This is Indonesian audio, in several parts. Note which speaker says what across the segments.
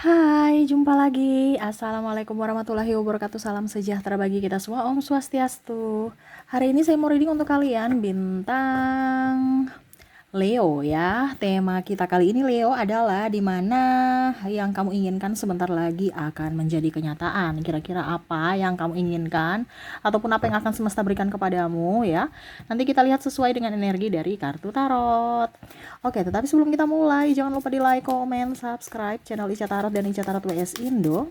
Speaker 1: Hai, jumpa lagi. Assalamualaikum warahmatullahi wabarakatuh. Salam sejahtera bagi kita semua. Om Swastiastu. Hari ini saya mau reading untuk kalian bintang Leo ya. Tema kita kali ini Leo adalah di mana yang kamu inginkan sebentar lagi akan menjadi kenyataan. Kira-kira apa yang kamu inginkan ataupun apa yang akan semesta berikan kepadamu ya. Nanti kita lihat sesuai dengan energi dari kartu tarot. Oke, tetapi sebelum kita mulai jangan lupa di like, comment, subscribe channel Ica Tarot dan Ica Tarot WS Indo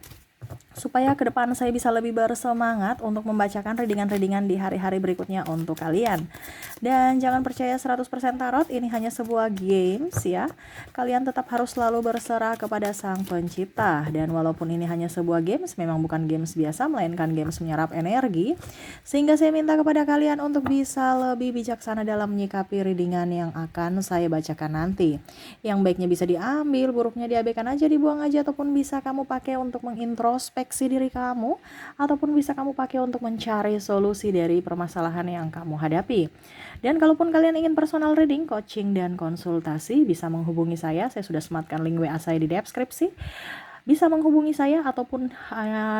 Speaker 1: supaya ke depan saya bisa lebih bersemangat untuk membacakan readingan-readingan di hari-hari berikutnya untuk kalian. Dan jangan percaya 100% tarot, ini hanya sebuah games ya. Kalian tetap harus selalu berserah kepada Sang Pencipta. Dan walaupun ini hanya sebuah games, memang bukan games biasa, melainkan games menyerap energi. Sehingga saya minta kepada kalian untuk bisa lebih bijaksana dalam menyikapi readingan yang akan saya bacakan nanti. Yang baiknya bisa diambil, buruknya diabaikan aja, dibuang aja, ataupun bisa kamu pakai untuk mengintrospeksi diri kamu, ataupun bisa kamu pakai untuk mencari solusi dari permasalahan yang kamu hadapi. Dan kalaupun kalian ingin personal reading, coaching, dan konsultasi, bisa menghubungi saya sudah sematkan link WA saya di deskripsi. Bisa menghubungi saya ataupun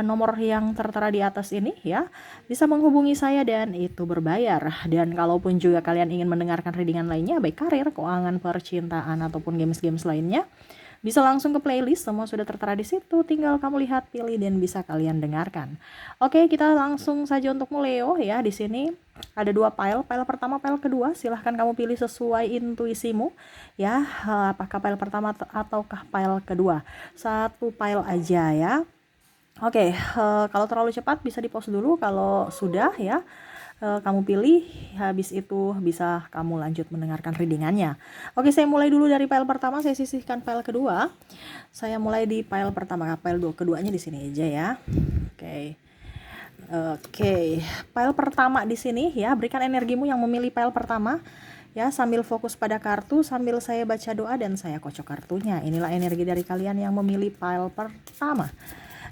Speaker 1: nomor yang tertera di atas ini ya. Bisa menghubungi saya dan itu berbayar. Dan kalaupun juga kalian ingin mendengarkan readingan lainnya, baik karir, keuangan, percintaan, ataupun games-games lainnya, bisa langsung ke playlist, semua sudah tertera di situ. Tinggal kamu lihat, pilih, dan bisa kalian dengarkan. Oke, kita langsung saja untuk Leo ya. Di sini ada dua pile pertama, pile kedua. Silahkan kamu pilih sesuai intuisimu ya. Apakah pile pertama ataukah pile kedua? Satu pile aja ya. Oke, kalau terlalu cepat bisa di-pause dulu. Kalau sudah ya, kamu pilih, habis itu bisa kamu lanjut mendengarkan readingannya. Oke, saya mulai dulu dari file pertama, saya sisihkan file kedua. Saya mulai di file pertama, file keduanya di sini aja ya. Oke, file pertama di sini ya, berikan energimu yang memilih file pertama ya, sambil fokus pada kartu, sambil saya baca doa dan saya kocok kartunya. Inilah energi dari kalian yang memilih file pertama,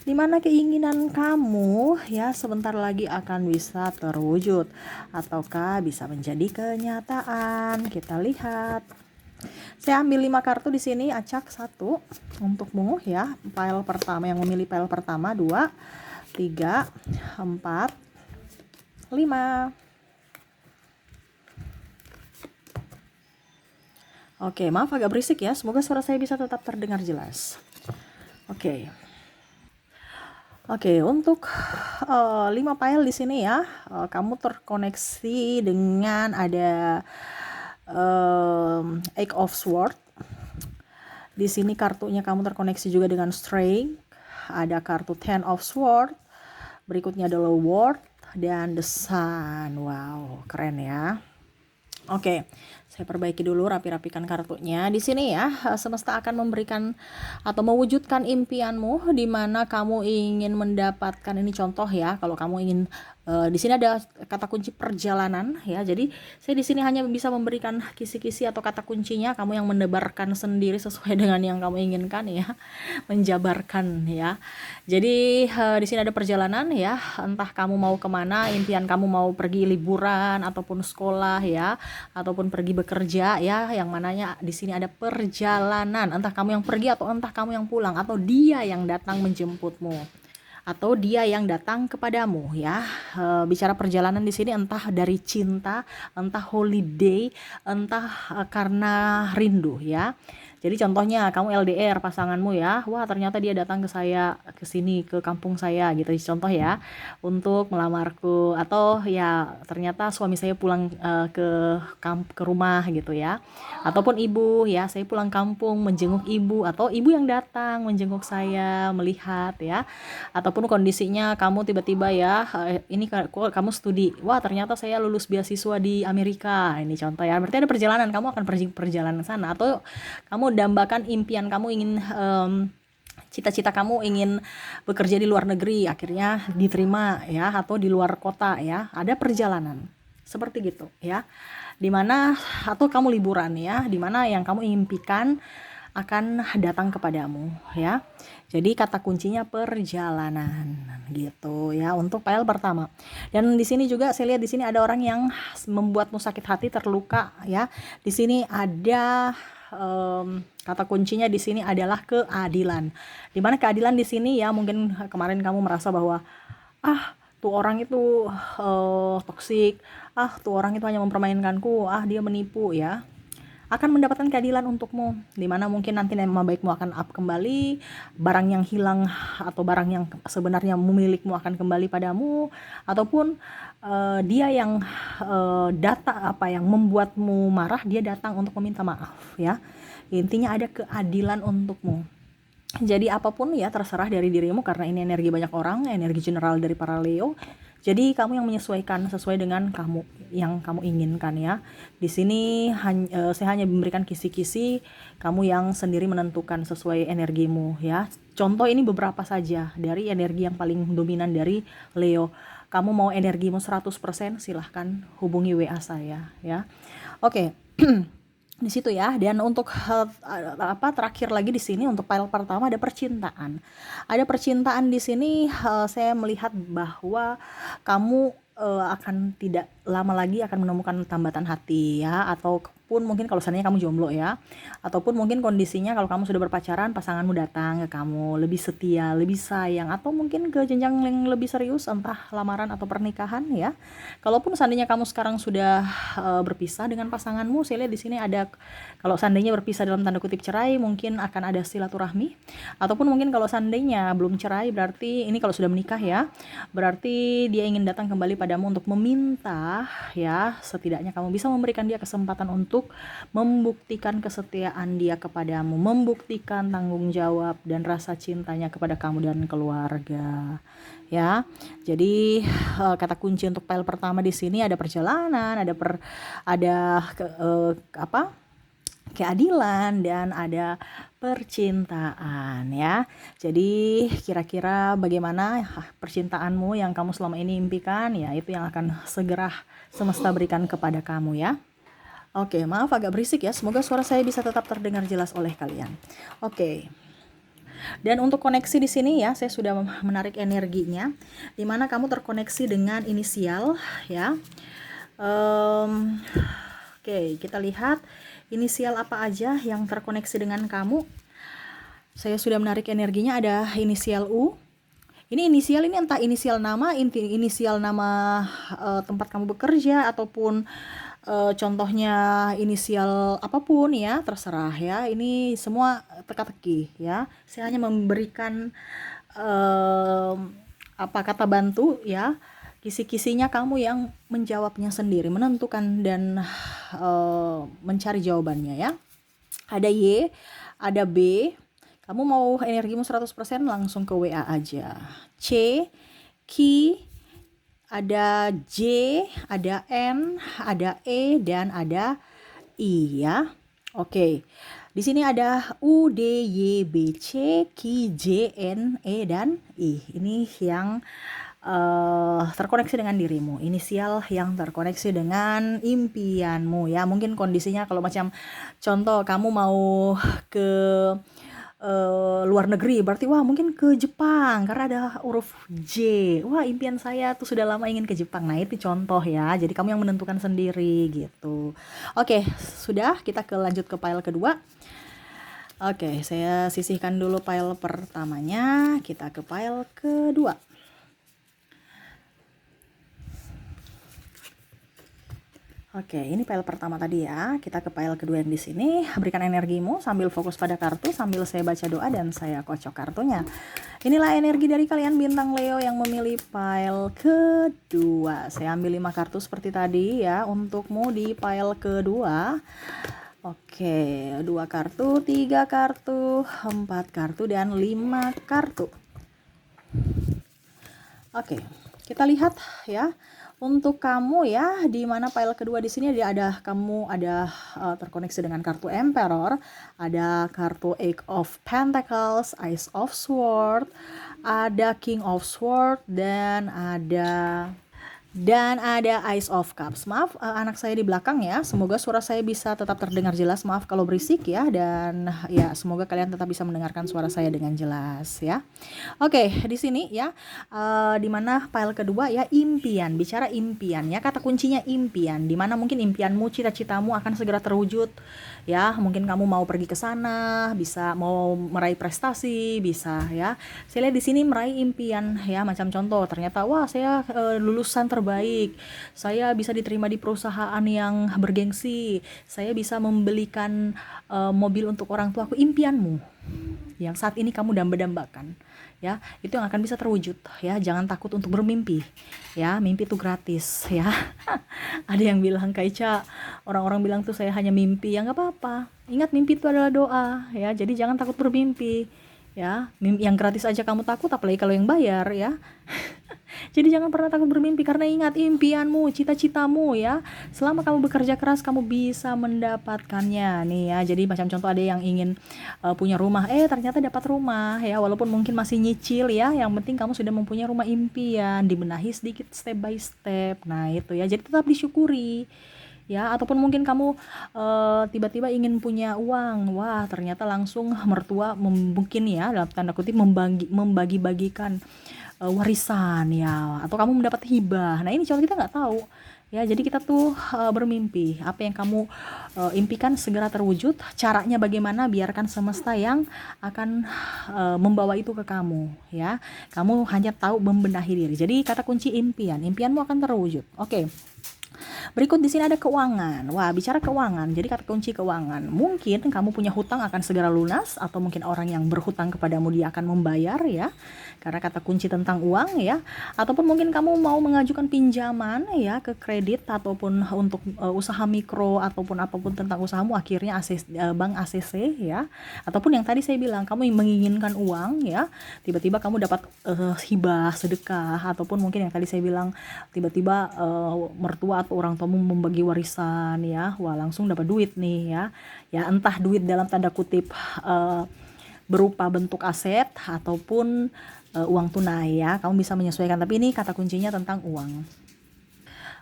Speaker 1: dimana keinginan kamu ya sebentar lagi akan bisa terwujud ataukah bisa menjadi kenyataan. Kita lihat. Saya ambil 5 kartu di sini, acak 1 untukmu ya. Pile pertama yang memilih pile pertama, 2, 3, 4, 5. Oke, maaf agak berisik ya. Semoga suara saya bisa tetap terdengar jelas. Oke, untuk 5 file di sini ya, kamu terkoneksi dengan ada Eight of Swords. Di sini kartunya kamu terkoneksi juga dengan Strength. Ada kartu Ten of Swords. Berikutnya adalah World dan The Sun. Wow, keren ya. Oke, saya perbaiki dulu, rapi-rapikan kartunya. Di sini ya, semesta akan memberikan atau mewujudkan impianmu di mana kamu ingin mendapatkan, ini contoh ya, kalau kamu ingin di sini ada kata kunci perjalanan ya. Jadi saya di sini hanya bisa memberikan kisi-kisi atau kata kuncinya, kamu yang mendebarkan sendiri sesuai dengan yang kamu inginkan ya, menjabarkan ya. Jadi di sini ada perjalanan ya, entah kamu mau kemana, impian kamu mau pergi liburan ataupun sekolah ya, ataupun pergi bekerja ya, yang mananya di sini ada perjalanan, entah kamu yang pergi atau entah kamu yang pulang, atau dia yang datang menjemputmu atau dia yang datang kepadamu ya. Bicara perjalanan di sini entah dari cinta, entah holiday, entah karena rindu ya. Jadi contohnya kamu LDR pasanganmu ya, wah ternyata dia datang ke saya, ke sini, ke kampung saya gitu, contoh ya, untuk melamarku. Atau ya ternyata suami saya pulang ke rumah gitu ya, ataupun ibu ya, saya pulang kampung menjenguk ibu, atau ibu yang datang menjenguk saya, melihat ya. Ataupun kondisinya kamu tiba-tiba ya, ini kamu studi, wah ternyata saya lulus beasiswa di Amerika, ini contoh ya, berarti ada perjalanan, kamu akan pergi perjalanan sana. Atau kamu dambakan impian kamu ingin cita-cita kamu ingin bekerja di luar negeri, akhirnya diterima ya, atau di luar kota ya, ada perjalanan seperti gitu ya, dimana atau kamu liburan ya, dimana yang kamu impikan akan datang kepadamu ya. Jadi kata kuncinya perjalanan gitu ya untuk file pertama. Dan di sini juga saya lihat di sini ada orang yang membuatmu sakit hati, terluka ya. Di sini ada kata kuncinya di sini adalah keadilan. Dimana keadilan di sini ya, mungkin kemarin kamu merasa bahwa tuh orang itu toksik, tuh orang itu hanya mempermainkanku, dia menipu ya, akan mendapatkan keadilan untukmu, dimana mungkin nanti nama baikmu akan up kembali, barang yang hilang atau barang yang sebenarnya milikmu akan kembali padamu, ataupun dia yang yang membuatmu marah, dia datang untuk meminta maaf ya. Intinya ada keadilan untukmu. Jadi apapun ya terserah dari dirimu, karena ini energi banyak orang, energi general dari para Leo. Jadi kamu yang menyesuaikan sesuai dengan kamu yang kamu inginkan ya. Di sini saya hanya memberikan kisi-kisi, kamu yang sendiri menentukan sesuai energimu ya. Contoh ini beberapa saja dari energi yang paling dominan dari Leo. Kamu mau energimu 100%, silahkan hubungi WA saya ya. Oke. Di situ ya. Dan untuk terakhir lagi di sini untuk pile pertama ada percintaan. Ada percintaan di sini, saya melihat bahwa kamu akan tidak lama lagi akan menemukan tambatan hati ya, ataupun mungkin kalau seandainya kamu jomblo ya, ataupun mungkin kondisinya kalau kamu sudah berpacaran, pasanganmu datang ke kamu lebih setia, lebih sayang, atau mungkin ke jenjang yang lebih serius, entah lamaran atau pernikahan ya. Kalaupun seandainya kamu sekarang sudah berpisah dengan pasanganmu, saya lihat di sini ada, kalau seandainya berpisah dalam tanda kutip cerai, mungkin akan ada silaturahmi, ataupun mungkin kalau seandainya belum cerai, berarti ini kalau sudah menikah ya, berarti dia ingin datang kembali padamu untuk meminta ya, setidaknya kamu bisa memberikan dia kesempatan untuk membuktikan kesetiaan dia kepadamu, membuktikan tanggung jawab dan rasa cintanya kepada kamu dan keluarga ya. Jadi kata kunci untuk pile pertama di sini ada perjalanan, keadilan, dan ada percintaan ya. Jadi kira-kira bagaimana percintaanmu yang kamu selama ini impikan ya, itu yang akan segera semesta berikan kepada kamu ya. Oke, maaf agak berisik ya. Semoga suara saya bisa tetap terdengar jelas oleh kalian. Oke. Dan untuk koneksi di sini ya, saya sudah menarik energinya, dimana kamu terkoneksi dengan inisial ya. Oke, kita lihat inisial apa aja yang terkoneksi dengan kamu. Saya sudah menarik energinya, ada inisial U. Ini inisial, ini entah inisial nama, inisial nama tempat kamu bekerja, ataupun contohnya inisial apapun ya, terserah ya. Ini semua teka-teki ya. Saya hanya memberikan kata bantu ya. Kisi-kisinya kamu yang menjawabnya sendiri, menentukan dan mencari jawabannya ya. Ada Y, ada B. Kamu mau energimu 100%, langsung ke WA aja. C, Q, ada J, ada N, ada E, dan ada I ya. Oke. Di sini ada U, D, Y, B, C, Q, J, N, E, dan I. Ini yang terkoneksi dengan dirimu, inisial yang terkoneksi dengan impianmu ya. Mungkin kondisinya kalau macam contoh kamu mau ke luar negeri, berarti mungkin ke Jepang karena ada huruf J. Impian saya tuh sudah lama ingin ke Jepang. Nah, itu contoh ya. Jadi kamu yang menentukan sendiri gitu. Oke, sudah, kita lanjut ke pile kedua. Oke, saya sisihkan dulu pile pertamanya, kita ke pile kedua. Oke, ini pile pertama tadi ya. Kita ke pile kedua yang di sini. Berikan energimu sambil fokus pada kartu, sambil saya baca doa dan saya kocok kartunya. Inilah energi dari kalian bintang Leo yang memilih pile kedua. Saya ambil 5 kartu seperti tadi ya untukmu di pile kedua. Oke, 2 kartu, 3 kartu, 4 kartu, dan 5 kartu. Oke, kita lihat ya. Untuk kamu ya, di mana pile kedua di sini kamu ada terkoneksi dengan kartu Emperor, ada kartu Eight of Pentacles, Ace of Swords, ada King of Swords, dan ada Dan ada Ace of Cups. Maaf anak saya di belakang ya. Semoga suara saya bisa tetap terdengar jelas. Maaf kalau berisik ya. Dan ya semoga kalian tetap bisa mendengarkan suara saya dengan jelas ya. Oke, di sini ya. Di mana file kedua ya, impian. Bicara impian ya. Kata kuncinya impian. Di mana mungkin impianmu, cita-citamu akan segera terwujud. Ya, mungkin kamu mau pergi ke sana, bisa mau meraih prestasi, bisa ya. Saya lihat di sini meraih impian ya, macam contoh ternyata wah saya lulusan terbaik, saya bisa diterima di perusahaan yang bergengsi, saya bisa membelikan mobil untuk orang tuaku. Impianmu yang saat ini kamu damba-dambakan ya, itu yang akan bisa terwujud ya. Jangan takut untuk bermimpi ya, mimpi itu gratis ya. Ada yang bilang Kaica, orang-orang bilang tuh saya hanya mimpi, ya nggak apa-apa, ingat mimpi itu adalah doa ya. Jadi jangan takut bermimpi ya. Yang gratis aja kamu takut, apalagi kalau yang bayar ya. Jadi jangan pernah takut bermimpi, karena ingat impianmu, cita-citamu ya. Selama kamu bekerja keras, kamu bisa mendapatkannya nih ya. Jadi macam contoh ada yang ingin punya rumah, ternyata dapat rumah ya, walaupun mungkin masih nyicil ya. Yang penting kamu sudah mempunyai rumah impian, dibenahi sedikit step by step. Nah itu ya, jadi tetap disyukuri ya. Ataupun mungkin kamu tiba-tiba ingin punya uang, wah ternyata langsung mertua mungkin ya dalam tanda kutip membagi-bagikan warisan ya, atau kamu mendapat hibah. Nah ini contoh, kita nggak tahu ya. Jadi kita tuh bermimpi, apa yang kamu impikan segera terwujud. Caranya bagaimana? Biarkan semesta yang akan membawa itu ke kamu ya. Kamu hanya tahu membenahi diri. Jadi kata kunci impian, impianmu akan terwujud. Oke. Berikut di sini ada keuangan. Wah, bicara keuangan. Jadi kata kunci keuangan. Mungkin kamu punya hutang akan segera lunas, atau mungkin orang yang berhutang kepadamu dia akan membayar ya. Karena kata kunci tentang uang ya. Ataupun mungkin kamu mau mengajukan pinjaman ya ke kredit, ataupun untuk usaha mikro, ataupun apapun tentang usahamu, akhirnya bank ACC ya. Ataupun yang tadi saya bilang, kamu menginginkan uang ya, tiba-tiba kamu dapat hibah, sedekah, ataupun mungkin yang tadi saya bilang tiba-tiba mertua atau orang tuamu membagi warisan ya, wah langsung dapat duit nih ya. Ya entah duit dalam tanda kutip berupa bentuk aset ataupun uang tunai ya, kamu bisa menyesuaikan, tapi ini kata kuncinya tentang uang.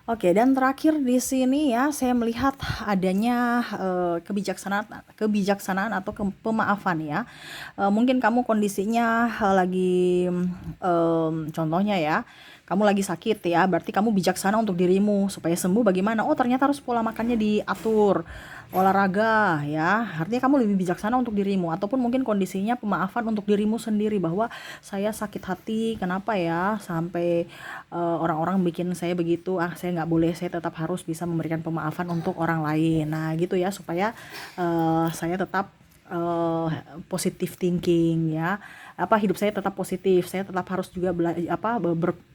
Speaker 1: Oke, dan terakhir di sini ya, saya melihat adanya kebijaksanaan atau pemaafan ya. Mungkin kamu kondisinya lagi contohnya ya, kamu lagi sakit ya, berarti kamu bijaksana untuk dirimu supaya sembuh. Bagaimana? Oh ternyata harus pola makannya diatur, olahraga ya, artinya kamu lebih bijaksana untuk dirimu. Ataupun mungkin kondisinya pemaafan untuk dirimu sendiri, bahwa saya sakit hati, kenapa ya sampai orang-orang bikin saya begitu, saya nggak boleh, saya tetap harus bisa memberikan pemaafan untuk orang lain. Nah gitu ya, supaya saya tetap positive thinking ya, hidup saya tetap positif, saya tetap harus juga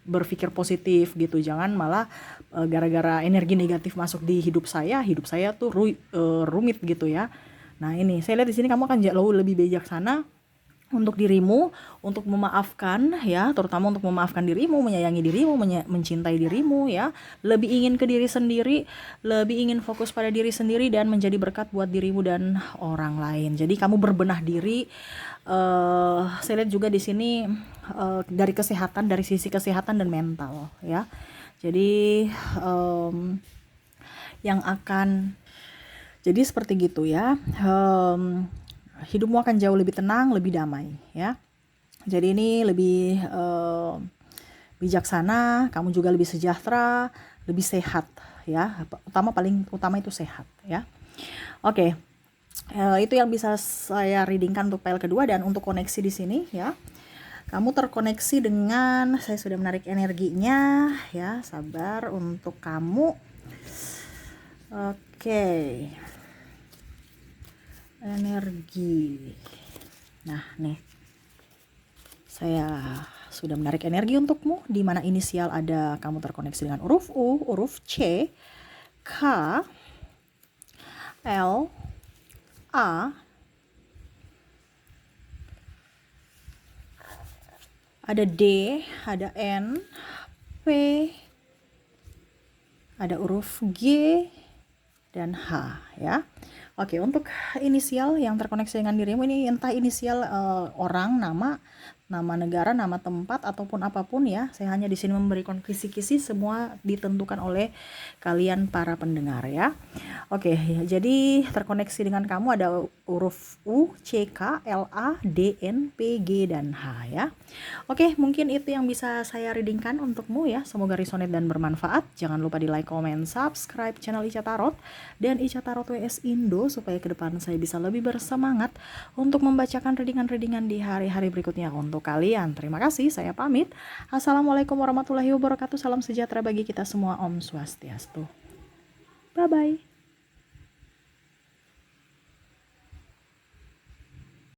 Speaker 1: berpikir positif gitu. Jangan malah gara-gara energi negatif masuk di hidup saya tuh rumit gitu ya. Nah ini saya lihat di sini kamu akan jauh lebih bijaksana untuk dirimu, untuk memaafkan ya, terutama untuk memaafkan dirimu, menyayangi dirimu, mencintai dirimu ya, lebih ingin ke diri sendiri, lebih ingin fokus pada diri sendiri dan menjadi berkat buat dirimu dan orang lain. Jadi kamu berbenah diri. Saya lihat juga di sini dari kesehatan, dari sisi kesehatan dan mental ya. Jadi yang akan jadi seperti gitu ya. Hidupmu akan jauh lebih tenang, lebih damai ya. Jadi ini lebih bijaksana, kamu juga lebih sejahtera, lebih sehat ya. Paling utama itu sehat ya. Oke. Itu yang bisa saya readingkan untuk file kedua. Dan untuk koneksi di sini ya, kamu terkoneksi dengan, saya sudah menarik energinya ya, sabar untuk kamu. Oke. Energi. Nah nih, saya sudah menarik energi untukmu, di mana inisial ada kamu terkoneksi dengan huruf U, huruf C, K, L, A, ada D, ada N, P, ada huruf G dan H ya. Oke, untuk inisial yang terkoneksi dengan dirimu ini entah inisial orang, nama negara, nama tempat ataupun apapun ya. Saya hanya di sini memberikan kisi-kisi, semua ditentukan oleh kalian para pendengar ya. Oke, ya, jadi terkoneksi dengan kamu ada huruf U, C, K, L, A, D, N, P, G, dan H ya. Oke, mungkin itu yang bisa saya readingkan untukmu ya. Semoga resonate dan bermanfaat. Jangan lupa di like, comment, subscribe channel Ica Tarot dan Ica Tarot WS Indo supaya ke depan saya bisa lebih bersemangat untuk membacakan readingan-readingan di hari-hari berikutnya untuk kalian. Terima kasih, saya pamit. Assalamualaikum warahmatullahi wabarakatuh. Salam sejahtera bagi kita semua. Om Swastiastu. Bye-bye.